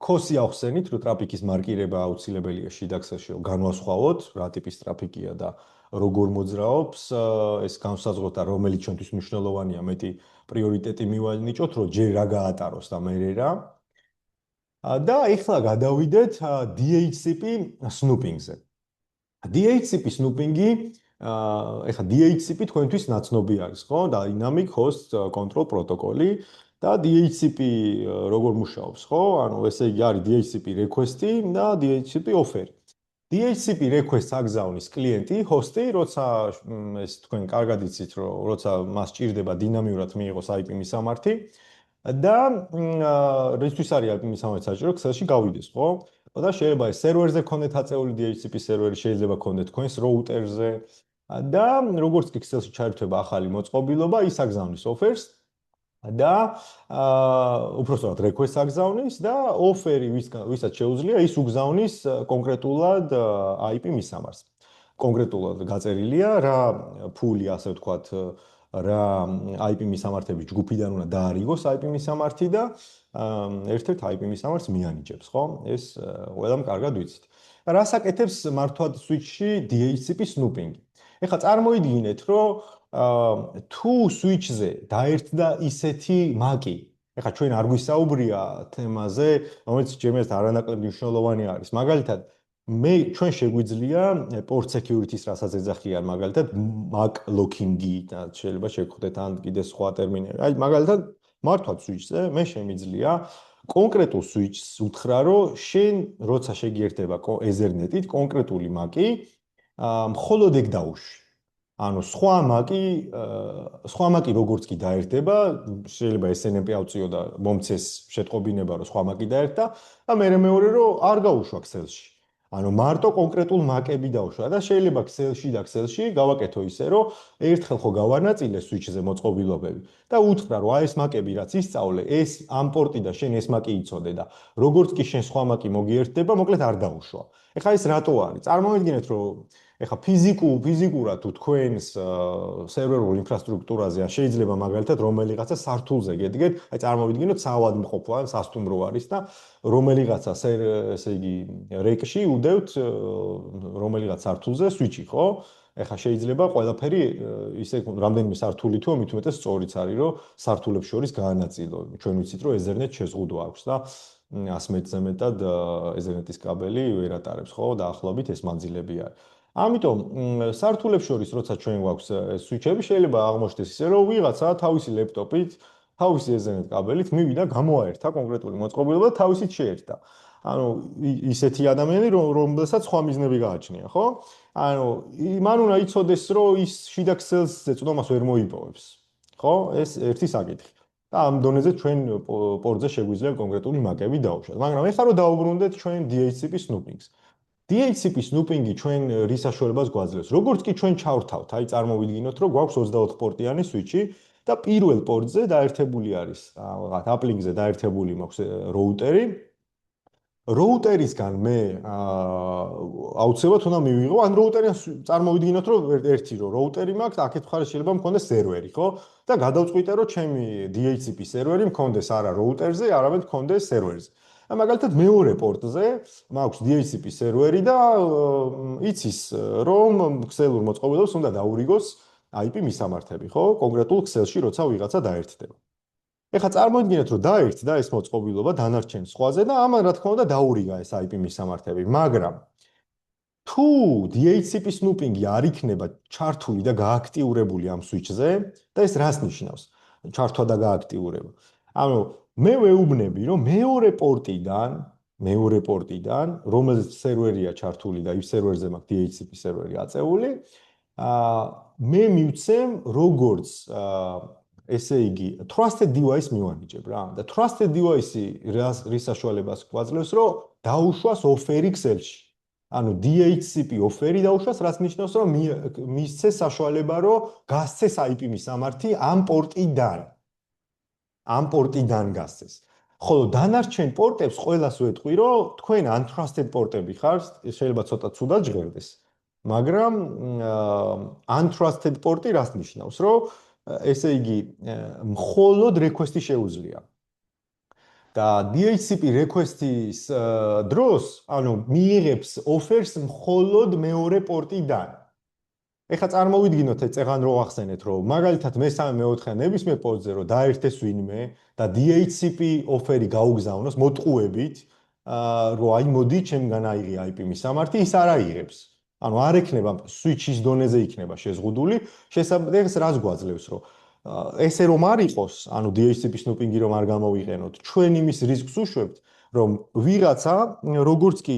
[SPEAKER 1] COS-ი ავხსენით, რომ ტრაფიკის მარკირება აუცილებელია შიდა ქსელში, რომ განვასხვაოთ, რა ტიპის ტრაფიკია და როგორ მოძრაობს, ეს განსაზღვროთ და რომელიც ჩვენთვის მნიშვნელოვანია, მეტი პრიორიტეტი მივანიჭოთ, რომ ჯერ რა გაატაროს და მერე რა. და ეხლა გადავიდეთ DHCP snooping-ზე. DHCP snooping-ი, ეხლა DHCP თქვენთვის ნაცნობი არის, ხო? Dynamic Host Control Protocol-ი და DHCP როგორ მუშაობს, ხო? ანუ ესე იგი არის DHCP request-ი და DHCP offer-ი. DHCP request აგზავნის klienti, host-ი, როცა ეს თქვენ კარგად იცით, რომ როცა მას ჭირდება დინამიურად მიიღოს IP მისამართი და რისთვის არის IP მისამართი საჭირო, ქსელში გავიდეს, ხო? და შეიძლება ეს სერვერზე გქონდეთ აწეული DHCP სერვერი, შეიძლება გქონდეთ თქვენს რაუტერზე და როგორც კი ქსელში ჩაირთვება ახალი მოწყობილობა, ის აგზავნის offers და უпростоად request აგზავნის და offer-ი ვისაც შეუძლია, ის უგზავნის კონკრეტულად IP მისამართს. კონკრეტულად გაწერილია რა ფული, ასე ვთქვათ, რა IP მისამართების ჯგუფიდან უნდა დაარიგოს IP მისამართი და ერთ-ერთ IP მისამართს მიანიჭებს, ხო? ეს ყველამ კარგად ვიცით. რას აკეთებს მართვად switch-ში DHCP snooping-ი? ეხლა წარმოიდგინეთ, რომ თუ switch-ზე დაერთდა ისეთი მაკი, ეხლა ჩვენ არ გვისაუბრია თემაზე, რომელიც ჩემთვის არანაკლებ მნიშვნელოვანი არის. მაგალითად, ჩვენ შეგვიძლია port security-ს რასაც ეძახიან, მაგალითად, MAC locking-ი და შეიძლება შეგხვდეთ ან კიდე სხვა ტერმინები. აი, მაგალითად, მართვაც switch-ზე მე შემიძლია კონკრეტულ switch-ს უთხრა, რომ შენ როცა შეგიერთება Ethernet-ით კონკრეტული MAC-ი, მხოლოდ ეგ დაუშვი. ანუ სხვა MAC-ი როგორც კი დაერთება, შეიძლება SNMP ავწიო და მომცეს შეტყობინება, რომ სხვა MAC-ი დაერთდა და მეორე რომ არ გაუშვა ქსელში. ანუ მარტო კონკრეტულ MAC-ები დაუშვა და შეიძლება ქსელში გავაკეთო ისე, რომ ერთხელ ხო გავანაწილე switch-ზე მოწყობილობები და უთხრა, რომ აი ეს MAC-ები რაც ისწავლე, ეს ამ პორტიდან შენ ეს MAC-ი იცოდე და როგორც კი შენ სხვა MAC-ი მოგიერთდება, მოკლედ არ დაუშვა. ეხლა ეს რატო არის? წარმოვიდგინეთ, რომ ეხლა ფიზიკურად თუ თქვენს სერვერულ ინფრასტრუქტურაზე ან შეიძლება მაგალითად რომელიღაცა სართულზე გედგეთ, აი წარმოვიდგინოთ საავადმყოფო ან სასტუმრო არის და რომელიღაცა ესე იგი რეკში უდევთ რომელიღაც სართულზე სვიჩი, ხო? ეხლა შეიძლება ყველაფერი ისე რამდენიმე სართული თუ მით უმეტეს სწორიც არის, რომ სართულებს შორის გაანაწილო. ჩვენ ვიცით, რომ Ethernet შეზღუდვა აქვს და 100 მეტრზე მეტად Ethernet-ის კაბელი ვერ ატარებს, ხო? დაახლოებით ეს მანძილები არის. ამიტომ სართულებს შორის როცა ჩვენ გვაქვს სვიჩები, შეიძლება აღმოჩნდეს ისე, რომ ვიღაცა თავისი ლეპტოპით, თავისი Ethernet კაბელით მივიდა გამოაერთა კონკრეტული მოწყობილობა და თავისით შეერთდა. ანუ ისეთი ადამიანი, რომელსაც სხვა მიზნები გააჩნია, ხო? ანუ მან უნდა იცოდეს, რომ ის შიდა ქსელზე წვდომას ვერ მოიპოვებს. ხო? ეს ერთი საკითხი. და ამ დონეზე ჩვენ პორტზე შეგვიძლია კონკრეტული MAC-ები დაუშვათ. მაგრამ ეხლა რომ დაუბრუნდეთ ჩვენ DHCP snooping-ს. DHCP snooping-ი ჩვენ რის საშუალებას გვაძლევს? როგორც კი ჩვენ ჩავრთავთ, აი წარმოვიდგინოთ, რომ გვაქვს 24 პორტიანი სვიჩი და პირველ პორტზე დაერთებული არის, რაღაც uplink-ზე დაერთებული მაქვს როუტერი. როუტერისგან მე აუცილებლად უნდა მივიღო, ან როუტერიდან წარმოვიდგინოთ, რომ ერთი როუტერი მაქვს, აქეთ მხარეს შეიძლება მქონდეს სერვერი, ხო? და გადავწყვიტე, რომ ჩემი DHCP სერვერი მქონდეს არა როუტერზე, არამედ მქონდეს სერვერზე. მაგალითად მეორე პორტზე მაქვს DHCP სერვერი და იცის, რომ ქსელურ მოწყობილობას უნდა დაურიგოს IP მისამართები, ხო? კონკრეტულ ქსელში, როცა ვიღაცა დაერთდება. ეხლა წარმოვიდგინეთ, რომ დაერთდა ეს მოწყობილობა დანარჩენ სხვაზე და ამან რა თქმა უნდა დაურიგა ეს IP მისამართები, მაგრამ თუ DHCP snooping-ი არ იქნება ჩართული და გააქტიურებული ამ switch-ზე და ეს რას ნიშნავს? ჩართვა და გააქტიურება. ანუ მე ვეუბნები, რომ მეორე პორტიდან, რომელზეც სერვერია ჩართული და ის სერვერზე მაქვს DHCP სერვერი აწეული, მე მივცემ როგორც ესე იგი trusted device მივანიჭებ რა და trusted device-ი რის საშუალებას გვაძლევს, რომ დაუშვას ოფერი ქსელში. ანუ DHCP ოფერი დაუშვას, რაც ნიშნავს, რომ მისცეს საშუალება, რომ გასცეს IP მისამართი ამ პორტიდან გასცეს. ხოლო დანარჩენ პორტებს ყველას ვეთყვი, რომ თქვენ untrusted პორტები ხართ, შეიძლება ცოტა ცუდად ჟღერდეს. მაგრამ untrusted პორტი რას ნიშნავს, რომ ესე იგი მხოლოდ request-ი შეუძლია. და DHCP request-ის დროს, ანუ მიიღებს offers მხოლოდ მეორე პორტიდან. ეხლა წარმოვიდგინოთ, წეღან რო ახსენეთ, რომ მაგალითად მე-3 მე-4 ნებისმიერ პორტზე რო დაერთეს ვინმე და DHCP offer-ი გაუგზავნოს მოტყუებით, რომ აი მოდი ჩემგან აიღე IP მისამართი, ის არ აიღებს. ანუ არ ექნება switch-ის დონეზე იქნება შეზღუდული, შესაბამისად რას გვაძლევს, რომ ესე რომ არ იყოს, ანუ DHCP snooping-ი რომ არ გამოვიყენოთ, ჩვენ იმის რისკს უშვებთ, რომ ვიღაცა როგორც კი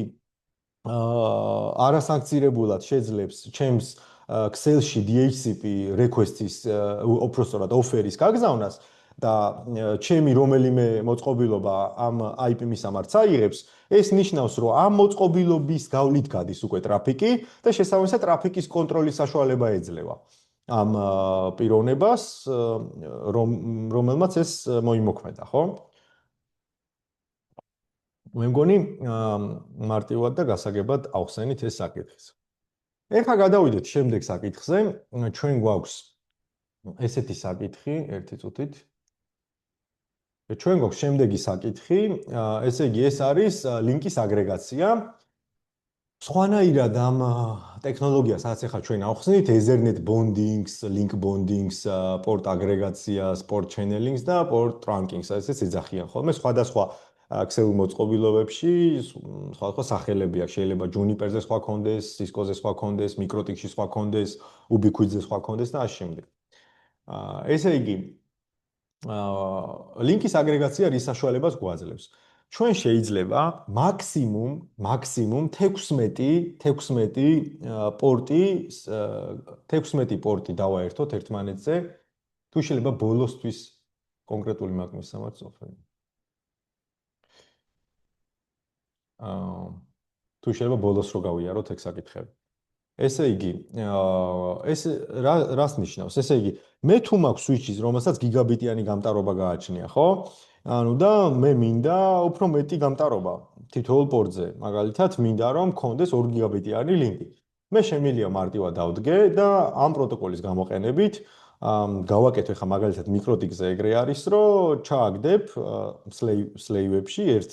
[SPEAKER 1] არასანქცირებულად შეძლებს ჩემს ქსელში DHCP request-ის უпростоრად offer-ის გაგზავნას და ჩემი რომელიმე მოწყობილობა ამ IP მისამართს აიღებს, ეს ნიშნავს, რომ ამ მოწყობილობის გავლით გადის უკვე ტრაფიკი და შესაბამისად ტრაფიკის კონტროლის საშუალება ეძლევა ამ პიროვნებას, რომელმაც ეს მოიმოქმედა, ხო? მე მგონი მარტივად და გასაგებად ავხსენით ეს საკითხი. ეხლა გადავიდეთ შემდეგ საკითხზე. ჩვენ გვაქვს ესეთი საკითხი, ერთი წუთით. ჩვენ გვაქვს შემდეგი საკითხი, ესე იგი ეს არის ლინკის აგრეგაცია. სხვანაირად ამ ტექნოლოგიას რაც ახლა ჩვენ ავხსნით, Ethernet bondings, link bondings, port აგრეგაციას, port channeling-ს და port trunking-ს, ესეც ეძახიან ხოლმე სხვადასხვა ქსელ მოწყობილობებში, სხვადასხვა სახელები აქვს, შეიძლება Juniper-ზე სხვა კონდეს, Cisco-ზე სხვა კონდეს, MikroTik-ში სხვა კონდეს, Ubiquiti-ზე სხვა კონდეს და ასე შემდეგ. ესე იგი, ლინკის აგრეგაცია რის საშუალებას გვაძლევს? ჩვენ შეიძლება მაქსიმუმ 16 პორტი 16 პორტი დავაერთოთ ერთმანეთზე. თუ შეიძლება ბოლოსთვის კონკრეტული მაგმის სამართლობრივი. თუ შეიძლება ბოლოს რო გავიაროთ ეგ საკითხები. ესე იგი, ეს რას ნიშნავს? ესე იგი, მე თუ მაქვს switch-ის, რომელსაც გიგაბიტიანი გამტარობა გააჩნია, ხო? ანუ და მე მინდა უფრო მეტი გამტარობა თითოეულ პორტზე. მაგალითად, მინდა რომ მქონდეს 2 გიგაბიტიანი ლინკი. მე შემიძლია მარტივად დავდგე და ამ პროტოკოლის გამოყენებით გავაკეთე ხა მაგალითად MikroTik-ზე ეგრე არის, რომ ჩააგდებ slave-ებში ერთ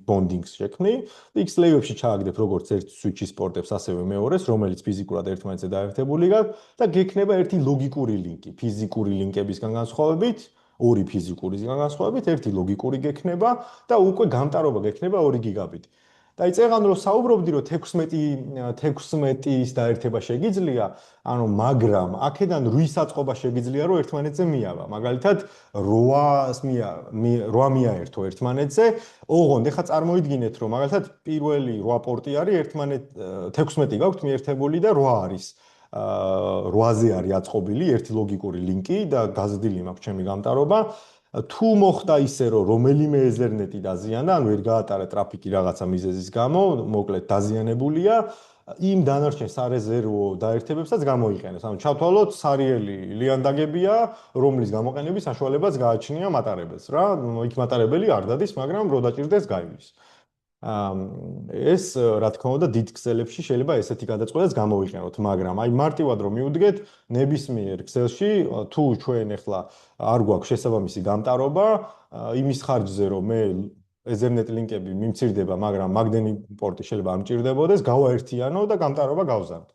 [SPEAKER 1] bonding-ს შექმნი, და იქ slave-ებში ჩააგდებ როგორც ერთ switch-ის პორტებს, ასევე მეორეს, რომელიც ფიზიკურად ერთმანეთზე დაერთებული გაქვს და გექნება ერთი ლოგიკური ლინკი, ფიზიკური ლინკებისგან განსხვავებით, ორი ფიზიკურისგან განსხვავებით, ერთი ლოგიკური გექნება და უკვე გამტარობა გექნება 2 გიგაბიტი. და იწეღან რომ საუბრობდი რომ 16-ის დაერთება შეგიძლია, ანუ მაგრამ აქედან 8-ის აწყობა შეგიძლია რომ ერთმანეთზე მიავა. მაგალითად 8 მიაერთო ერთმანეთზე. ოღონდ ეხა წარმოიდგინეთ რომ მაგალითად პირველი 8 პორტი არის ერთმანეთ 16 გაქვთ მიერთებული და 8 არის 8-ზე არის აწყობილი ერთი ლოგიკური ლინკი და გაზრდილი მაქვს ჩემი გამტარობა. თუ მოხდა ისე რომ რომელიმე ეზერნეტი დაზიანდა, ანუ ვერ გაატარა ტრაფიკი რაღაცა მიზეზის გამო, მოკლედ დაზიანებულია, იმ დანარჩენ სარეზერვო დაერთებებსაც გამოიყენებს. ანუ ჩავთვალოთ სარიელი ლიანდაგებია, რომლის გამოყენების საშუალებაც გააჩნია მატარებელს რა. იქ მატარებელი არ დადის, მაგრამ რო დაჭირდეს გაივლის. ეს რა თქმა უნდა დიდ ქსელებში შეიძლება ესეთი გადაწყვეტაც გამოვიყენოთ, მაგრამ აი მარტივად რომ მივუდგეთ ნებისმიერ ქსელში, თუ ჩვენ ახლა არ გვაქვს შესაბამისი გამტარობა, იმის ხარჯზე რომ მე Ethernet ლინკები მიმცირდება, მაგრამ მაგდენი პორტი შეიძლება არ მჭირდებოდეს, გავაერთიანო და გამტარობა გავზარდო.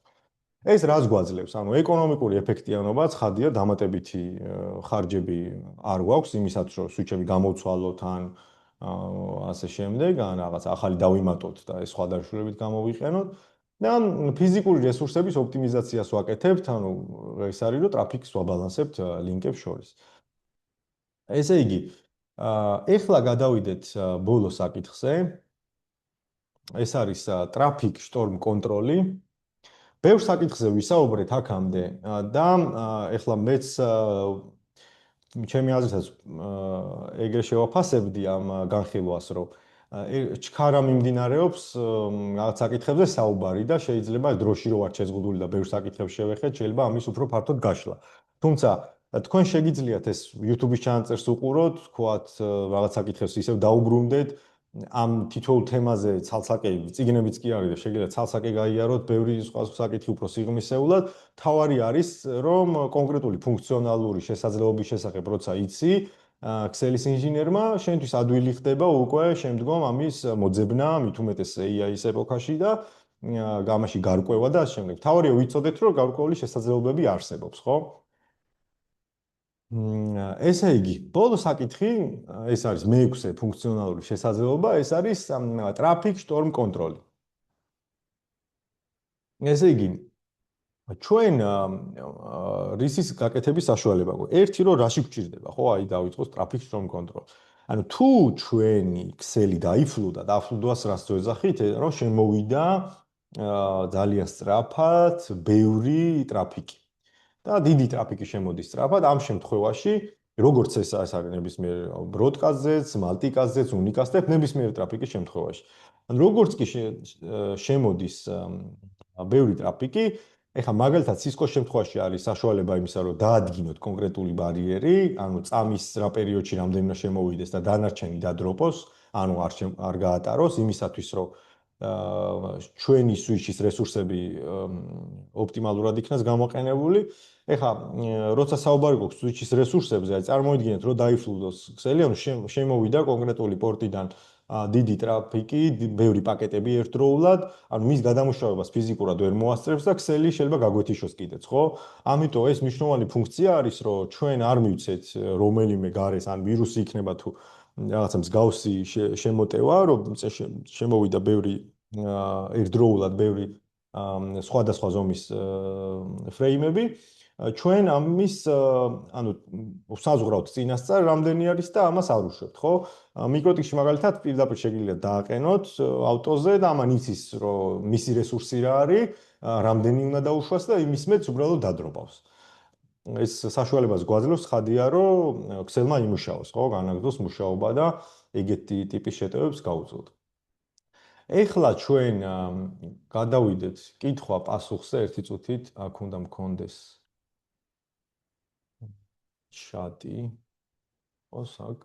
[SPEAKER 1] ეს რას გვაძლევს? ანუ ეკონომიკური ეფექტიანობა, ცხადია, დამატებითი ხარჯები არ გვაქვს იმისაც, რომ სუიჩები გამოვცვალოთ ან ასე შემდეგ, ან რაღაც ახალი დავიმატოთ და ეს სხვა დაშუალებით გამოვიყენოთ. და ფიზიკური რესურსების ოპტიმიზაციას ვაკეთებთ, ანუ ეს არის, რომ ტრაფიკს ვაბალანსებთ ლინკებს შორის. ესე იგი, ეხლა გადავიდეთ ბოლო საკითხზე. ეს არის ტრაფიკ შტორმ კონტროლი. ბევრ საკითხზე ვისაუბრეთ აქამდე და ეხლა მეც ჩემი აზრითაც ეგრე შევაფასებდი ამ განხილვას, რომ ჩქარა მიმდინარეობს რაღაც საკითხებზე საუბარი და შეიძლება დროში რო ვარ შეზღუდული და ბევრ საკითხებს შევეხეთ, შეიძლება ამის უფრო ფართოდ გაშლა. თუმცა თქვენ შეგიძლიათ ეს YouTube-ის ჩანაწერს უყუროთ, თქვათ რაღაც საკითხებს ისევ დაუბრუნდეთ, ამ თითოეულ თემაზე ცალსაკე წიგნებიც კი არის და შეგიძლიათ ცალსაკე გაიაროთ, ბევრი სხვა საკითხი უფრო სიღრმისეულად. თავარი არის, რომ კონკრეტული ფუნქციონალური შესაძლებლობის შესახებ როცა იცი, ქსელის ინჟინერმა შენთვის ადვილი ხდება უკვე შემდგომ ამის მოძებნა, მით უმეტეს AI-ის ეპოქაში და გამაში გარკვევა და ასე შემდეგ. თავარია ვიცოდეთ, რომ გარკვეული შესაძლებლობები არსებობს, ხო? ესე იგი, ბოლო საკითხი, ეს არის მე-6 ფუნქციონალური შესაძლებლობა, ეს არის ტრაფიკ შტორმ კონტროლი. ესე იგი, ჩვენ რისის გაკეთების საშუალება გვაქვს? ერთი რომ რაში გვჭირდება, ხო, აი დავიწყოს ტრაფიკ შტორმ კონტროლი. ანუ თუ ჩვენი ქსელი დაიფლუდა, დაფლუდვას რას ვეძახით, რომ შემოვიდა ძალიან სწრაფად ბევრი ტრაფიკი. და დიდი ტრაფიკი შემოდის სწრაფად, ამ შემთხვევაში, როგორც ეს არის ნებისმიერ ბროდკასტზეც, მალტიკასტზეც, უნიკასტებს ნებისმიერ ტრაფიკის შემთხვევაში. ან როგორც კი შემოდის ბევრი ტრაფიკი, ეხლა მაგალითად Cisco-ის შემთხვევაში არის საშუალება იმისა, რომ დაადგინოთ კონკრეტული ბარიერი, ანუ წამის რა პერიოდში რამდენი შემოვიდეს და დანარჩენი დადროპოს, ანუ არ გაატაროს იმისათვის, რომ ჩვენი switch-ის რესურსები ოპტიმალურად იქნას გამოყენებული. ეხლა როცა საუბარი გვაქვს switch-ის რესურსებზე, აი წარმოიდგინეთ, რომ დაიფლუდოს ქსელი, ანუ შემოვიდა კონკრეტული პორტიდან დიდი ტრაფიკი, ბევრი პაკეტები ერთდროულად, ანუ მის გადამუშავებას ფიზიკურად ვერ მოასწრებს და ქსელი შეიძლება გაგვეთიშოს კიდეც, ხო? ამიტომ ეს მნიშვნელოვანი ფუნქცია არის, რომ ჩვენ არ მივცეთ რომელიმე გარეს ან ვირუსი იქნება თუ რაღაცა მსგავსი შემოტევა, რომ შემოვიდა ბევრი ერთდროულად ბევრი სხვადასხვა ზომის ფრეიმები ჩვენ ამის ანუ საზღვრავთ წინასწარ რამდენი არის და ამას არ უშვებთ, ხო? მიკროტიკში მაგალითად პირდაპირ შეგიძლიათ დააყენოთ ავტოზე და ამან იცის, რომ მისი რესურსი რა არის, რამდენი უნდა დაუშვას და იმის მეც უბრალოდ დადრობავს. ეს საშუალებას გვაძლევს ხადია, რომ ქსელმა იმუშაოს, ხო, განაგრძოს მუშაობა და ეგეთი ტიპის შეტევებს გაუწევთ. ეხლა ჩვენ გადავიდეთ კითხვა-პასუხზე ერთი წუთით, აქ უნდა მქონდეს ჩატი ოს აქ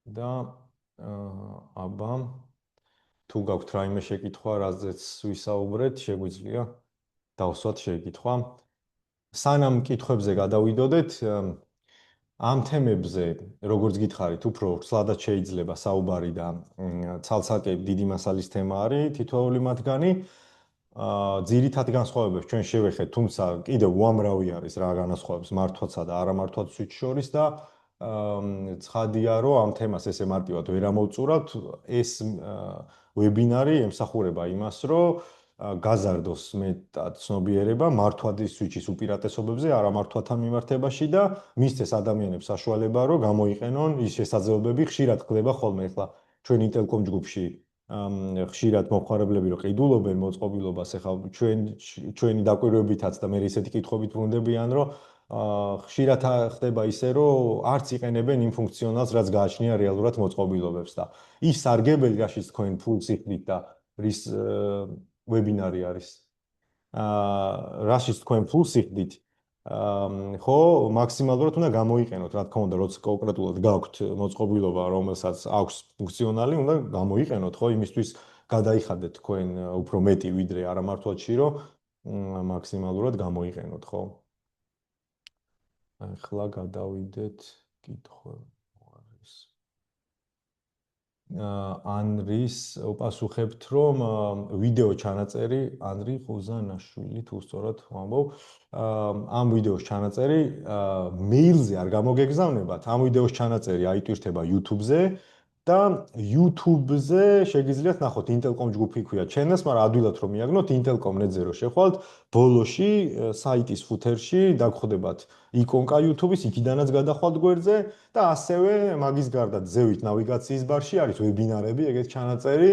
[SPEAKER 1] და აბა თუ გაქვთ რაიმე შეკითხვა, რაზეც ვისაუბრეთ, შეგვიძლია დავსვათ შეკითხვა. სანამ კითხვებზე გადავიდოდეთ, ამ თემებზე, როგორც გითხარით, უფრო ცლადად შეიძლება საუბარი და ცალ-ცალკე დიდი მასალის თემა არის თითოეული მათგანი. ძირითად განსხვავებებს ჩვენ შევეხეთ, თუმცა კიდევ უამრავი არის რა განასხვავებს მართვაცა და არამართვაც შორის და ცხადია, რომ ამ თემას ესე მარტივად ვერ ამოვწურავთ. ეს ვებინარი ემსახურება იმას, რომ გაზარდოს მეტად ცნობიერება მართვადის სვიჩის უპირატესობებზე არამართვათა მიმართებაში და მისცეს ადამიანებს საშუალება, რომ გამოიყენონ ის შესაძლებლობები, ხშირად ხდება ხოლმე ახლა ჩვენ ინტელკომ ჯგუფში ხშირად მომხმარებლები რომ ყიდულობენ მოწყობილობას, ახლა ჩვენი დაკვირვებითაც და მე ისეთი კითხვებით ვრუნდებიან, რომ ხშირად ხდება ისე, რომ არც იყენებენ იმ ფუნქციონალს, რაც გააჩნია რეალურად მოწყობილობებს და ის სარგებელი, რაშიც თქვენ ფულს იხდით და რის ვებინარი არის. რაშიც თქვენ ფულს იხდით, ხო, მაქსიმალურად უნდა გამოიყენოთ, რა თქმა უნდა, როცა კონკრეტულად გაქვთ მოწყობილობა, რომელსაც აქვს ფუნქციონალი, უნდა გამოიყენოთ, ხო, იმისთვის გადაიხადეთ თქვენ უფრო მეტი ვიდრე არამართვადში, რომ მაქსიმალურად გამოიყენოთ, ხო? ახლა გადავიდეთ კითხვები. ანრის უპასუხებთ, რომ ვიდეო ჩანაწერი ანრი ხუზანაშვილი თუ სწორად ვამბობ, ამ ვიდეოს ჩანაწერი მეილზე არ გამოგეგზავნებათ, ამ ვიდეოს ჩანაწერი აიტვირთება YouTube-ზე და YouTube-ზე შეგიძლიათ ნახოთ Intelcom ჯგუფი ქვია ჩენელს, მაგრამ ადვილად რომ მიაგნოთ Intelcom.net-ზე რო შეხვალთ, ბოლოში საიტის ფუთერში დაგხვდებათ იკონკა YouTube-ის, იქიდანაც გადახვალთ გვერდზე და ასევე მაგის გარდა ზევით ნავიგაციის ბარში არის ვებინარები, ეგეთ ჩანაწერი,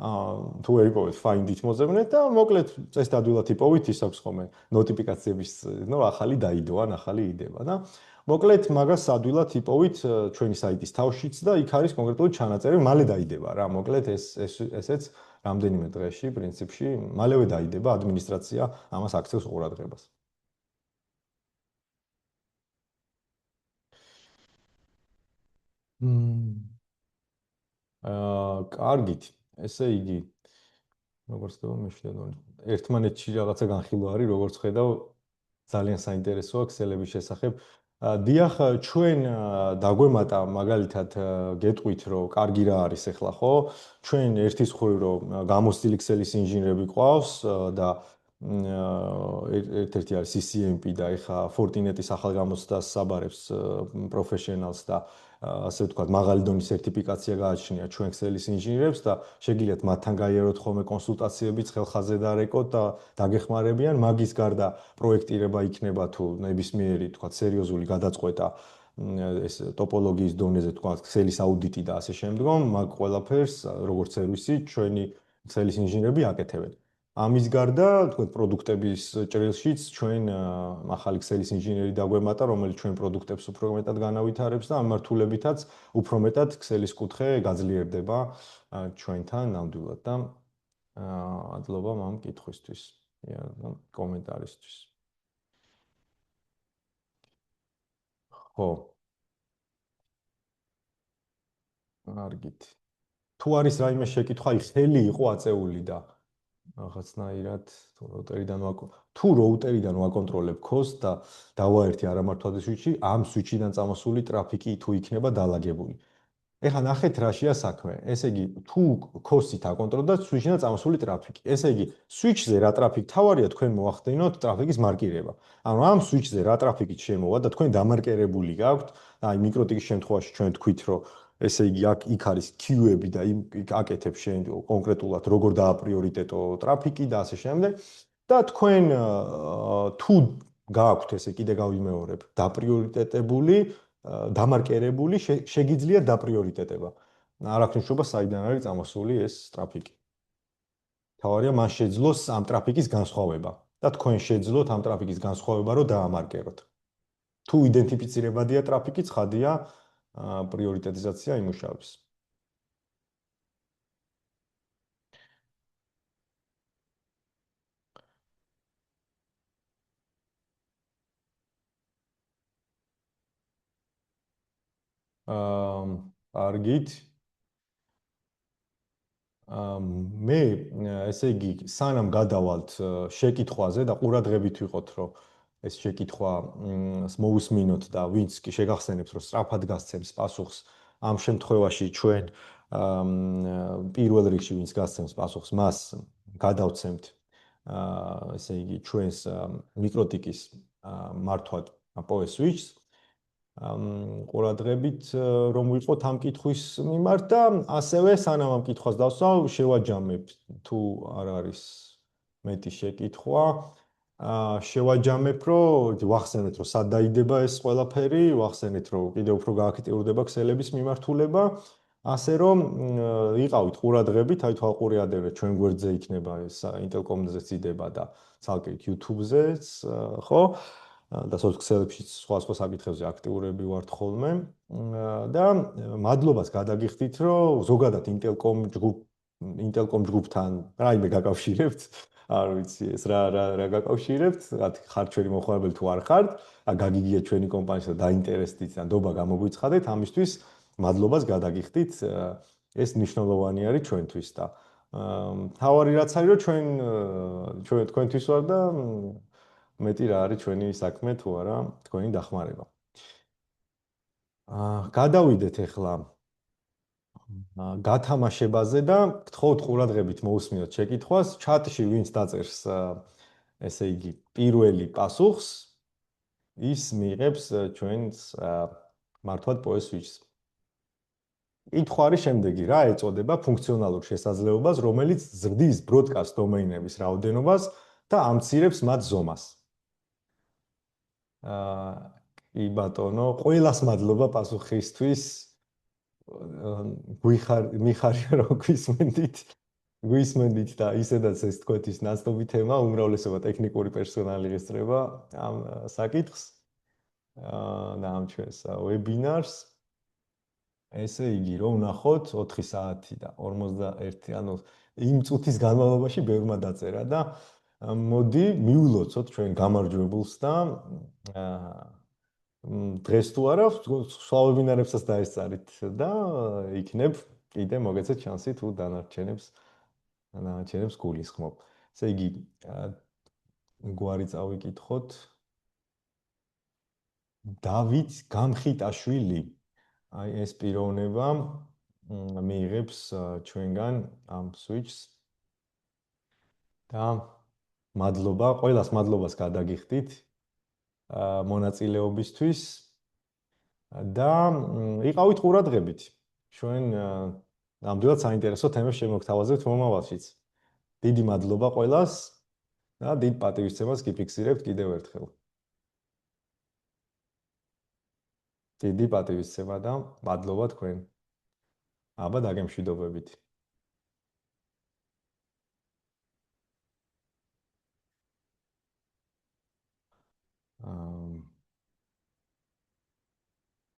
[SPEAKER 1] თუ ვერ იპოვეთ Find-it მოძებნეთ და მოკლედ წესით ადვილად იპოვით, ის აქვს ხოლმე ნოტიფიკაციების, ნუ ახალი დაიდო ან ახალი იდება და მოკლედ მაგას ადვილად იპოვით ჩვენი საიტის თავშიც და იქ არის კონკრეტული ჩანაწერი, მალე დაიდება რა, მოკლედ ესეც რამდენიმე დღეში პრინციპში მალევე დაიდება, ადმინისტრაცია ამას აქცევს ყურადღებას. კარგით, ესე იგი, როგორც ხდება მეშვიდე ერთმანეთში რაღაცა განხილვა არის, როგორც ხედავ, ძალიან საინტერესოა ქსელების შესახებ. დიახ, ჩვენ დაგვემატა მაგალითად გეტყვით, რომ კარგი რა არის ახლა, ხო? ჩვენ ერთის ხური რომ გამოცდილი ქსელის ინჟინრები ყავს და ერთ-ერთი არის CCMP და ეხა Fortinet-ის ახალგამოცდას საბარებს პროფესიონალს და ასე ვთქვათ, მაღალი დონის სერტიფიკაცია გააჩნია ჩვენ ქსელის ინჟინრებს და შეგიძლიათ მათთან გაიაროთ ხოლმე კონსულტაციებიც ხელხაზე დარეკოთ და დაგეხმარებიან. მაგის გარდა პროექტირება იქნება თუ ნებისმიერი, ვთქვათ, სერიოზული გადაწყვეტა ეს ტოპოლოგიის დონეზე, ვთქვათ, ქსელის აუდიტი და ასე შემდგომ, მაგ ყველაფერს როგორც სერვისი ჩვენი ქსელის ინჟინრები აკეთებენ. ამის გარდა, თქვენ პროდუქტების ჭრილშიც ჩვენ ახალი ქსელის ინჟინერი დაგვემატა, რომელიც ჩვენ პროდუქტებს უფრო მეტად განავითარებს და ამ მართულებითაც უფრო მეტად ქსელის კუთხე გაძლიერდება ჩვენთან ნამდვილად და ადლობა ამ კითხვისთვის, კომენტარისთვის. ხო. კარგით. თუ არის რაიმე შეკითხვა, აი ხელი იყო აწეული და რაღაცნაირად თუ როუტერიდან ვაკონტროლებ ქოსტს და დავაერთი არამართვადი სვიჩი, ამ სვიჩიდან წამოსული ტრაფიკი თუ იქნება დალაგებული. ეხლა ნახეთ რაშია საქმე. ესე იგი, თუ ქოსით აკონტროლდა სვიჩიდან წამოსული ტრაფიკი. ესე იგი, სვიჩზე რა ტრაფიკი თავარია, თქვენ მოახდენოთ ტრაფიკის მარკირება. ანუ ამ სვიჩზე რა ტრაფიკით შემოვა და თქვენ დამარკერებული გაქვთ, აი მიკროტიკის შემთხვევაში ჩვენ თქვით, რომ ესე იგი, იქ არის queue-ები და იქ აკეთებ შენ კონკრეტულად როგორ დააპრიორიტეტო ტრაფიკი და ასე შემდეგ. და თქვენ თუ გაქვთ ესე კიდე გავიმეორებ, დაპრიორიტეტებული დამარკერებული შეგიძლიათ დაპრიორიტეტება. არ აქვს მნიშვნელობა საიდან არის წამოსული ეს ტრაფიკი. თავარია მას შეძლოს ამ ტრაფიკის განსხვავება და თქვენ შეძლოთ ამ ტრაფიკის განსხვავება რომ დაამარკეროთ. თუ იდენტიფიცირებადია ტრაფიკი, ცხადია პრიორიტეტიზაცია იმუშავებს. კარგით. მე ესე იგი სანამ გადავალთ შეკითხვაზე და ყურადღებით ვიყოთ რომ ეს შეკითხვა მოусმინოთ და ვინც კი შეგახსენებს რომ სწრაფად გასცემს პასუხს ამ შემთხვევაში ჩვენ პირველ რიგში ვინც გასცემს პასუხს მას გადავცემთ ესე იგი ჩვენს მიკროტიკის მართვად POE switch-ს ყურადღებით რომ ვიყოთ ამ კითხვის მიმართ და ასევე სანამ ამ კითხვას დავსვავ, შევაჯამებ თუ არ არის მეტი შეკითხვა. შევაჯამებ, რომ ვახსენეთ, რომ სად დაიდება ეს ყველაფერი, ვახსენეთ, რომ კიდევ უფრო გააქტიურდება ქსელების მიმართულება, ასე რომ იყავით ყურადღებით, აი თვალყური ადრე ჩვენ გვერდზე იქნება ეს ინტელკომზეც იდება და ცალკე YouTube-ზეც, ხო? და სოციალებში სხვა საკითხებზე აქტიურები ვართ ხოლმე და მადლობას გადაგიხდით, რომ ზოგადად ინტელკომ ჯგუფთან რაიმე გაკავშირებთ, არ ვიცი ეს რა გაკავშირებთ, რა ხარ ჩვენი მოხარებელი თუ არ ხართ, გაგიგია ჩვენი კომპანიის და დაინტერესდით და ნდობა გამოგვიცხადეთ, ამისთვის მადლობას გადაგიხდით, ეს მნიშვნელოვანი არის ჩვენთვის და თავარი რაც არის, რომ ჩვენ თქვენთვის ვარ და მეტი რა არის ჩვენი საქმე თუ არა თქვენი დახმარება. გადავიდეთ ახლა გათამაშებაზე და გთხოვთ ყურადღებით მოусმინოთ შეკითხვას. ჩატში ვინც დაწერს ესე იგი პირველი პასუხს ის მიიღებს ჩვენს მართვად POE switch-ს. კითხვა არის შემდეგი, რა ეწოდება ფუნქციონალურ შესაძლებლობას, რომელიც ზრდის broadcast დომეინების რაოდენობას და ამცირებს მათ ზომას. კი ბატონო, ყველას მადლობა პასუხისთვის. მიხარია რომ გვისმენდით და ისედაც ეს თქვენთვის ნაცნობი თემა, უმრავლესობა ტექნიკური პერსონალი ესწრება ამ საკითხს და ამ ჩვენს ვებინარს. ესე იგი, რომ ვნახოთ 4 საათი და 41, ანუ იმ წუთის განმავლობაში ბევრმა დაწერა და მოდი მივულოცოთ ჩვენ გამარჯვებულს და დღეს თუ არა, სხვა ვებინარებსაც დაესწარით და იქნებ კიდე მოგეცეთ შანსი თუ დანარჩენებს გულისხმობ. ესე იგი, გვარი წავიკითხოთ. დავით გამხიტაშვილი. აი ეს პიროვნება მიიღებს ჩვენგან ამ switch-ს. და მადლობა, ყველას მადლობას გადაგიხდით მონაწილეობისთვის. და იყავით ყურადღებით. ჩვენ ნამდვილად საინტერესო თემებს შემოგთავაზებთ მომავალშიც. დიდი მადლობა ყველას და დიდ პატივისცემას გიფიქსირებთ კიდევ ერთხელ. დიდი პატივისცემა და მადლობა თქვენ. აბა დაგემშვიდობებით.